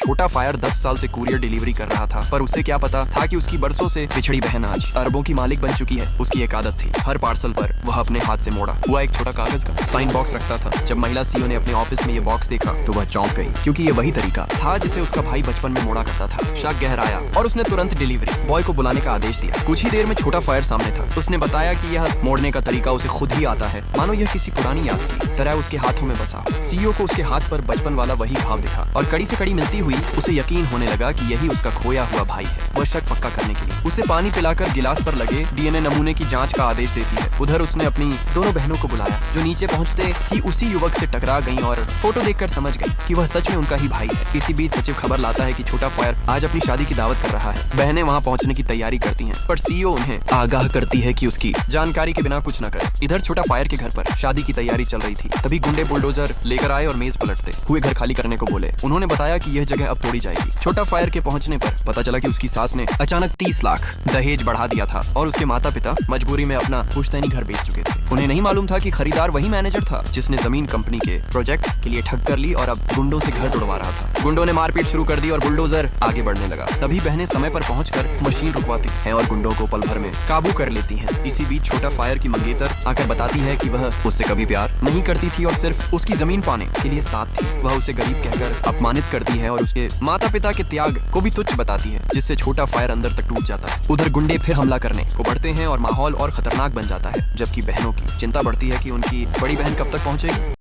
छोटा फायर 10 साल से कुरियर डिलीवरी कर रहा था, पर उसे क्या पता था कि उसकी बरसों से पिछड़ी बहन आज अरबों की मालिक बन चुकी है। उसकी एक आदत थी, हर पार्सल पर वह अपने हाथ से मोड़ा हुआ एक छोटा कागज का साइन बॉक्स रखता था। जब महिला सीईओ ने अपने ऑफिस में ये बॉक्स देखा तो वह चौंक गई, क्योंकि ये वही तरीका था जिसे उसका भाई बचपन में मोड़ा करता था। शक गहराया और उसने तुरंत डिलीवरी बॉय को बुलाने का आदेश दिया। कुछ ही देर में छोटा फायर सामने था। उसने बताया कि यह मोड़ने का तरीका उसे खुद ही आता है, मानो यह किसी पुरानी याद की तरह उसके हाथों में बसा। सीईओ को उसके हाथ पर बचपन वाला वही घाव दिखा और कड़ी से कड़ी मिलती हुई उसे यकीन होने लगा कि यही उसका खोया हुआ भाई है। वह शक पक्का करने के लिए उसे पानी पिलाकर गिलास पर लगे डीएनए नमूने की जांच का आदेश देती है। उधर उसने अपनी दोनों बहनों को बुलाया, जो नीचे पहुंचते ही उसी युवक से टकरा गईं और फोटो देखकर समझ गई कि वह सच में उनका ही भाई है। इसी बीच सचिव खबर लाता है कि छोटा फायर आज अपनी शादी की दावत कर रहा है। बहनें वहां पहुंचने की तैयारी करती हैं, पर सीईओ उन्हें आगाह करती है कि उसकी जानकारी के बिना कुछ न करे। इधर छोटा फायर के घर पर शादी की तैयारी चल रही थी, तभी गुंडे बुलडोजर लेकर आए और मेज पलटते हुए घर खाली करने को बोले। उन्होंने बताया कि यह जगह अब तोड़ी जाएगी। छोटा फायर के पहुंचने पर पता चला कि उसकी सास ने अचानक 30 लाख दहेज बढ़ा दिया था और उसके माता पिता मजबूरी में अपना पुश्तैनी घर बेच चुके थे। उन्हें नहीं मालूम था कि खरीदार वही मैनेजर था जिसने जमीन कंपनी के प्रोजेक्ट के लिए ठग कर ली और अब गुंडों से घर तोड़वा रहा था। गुंडों ने मारपीट शुरू कर दी और बुलडोजर आगे बढ़ने लगा। तभी बहनें समय पर पहुंचकर मशीन रुकवाती हैं और गुंडों को पल भर में काबू कर लेती हैं। इसी बीच छोटा फायर की मंगेतर आकर बताती है कि वह उससे कभी प्यार नहीं करती थी और सिर्फ उसकी जमीन पाने के लिए साथ थी। वह उसे गरीब कहकर अपमानित करती है और उसके माता पिता के त्याग को भी तुच्छ बताती है, जिससे छोटा फायर अंदर तक टूट जाता है। उधर गुंडे फिर हमला करने को बढ़ते हैं और माहौल और खतरनाक बन जाता है, जबकि बहनों की चिंता बढ़ती है कि उनकी बड़ी बहन कब तक पहुंचेगी।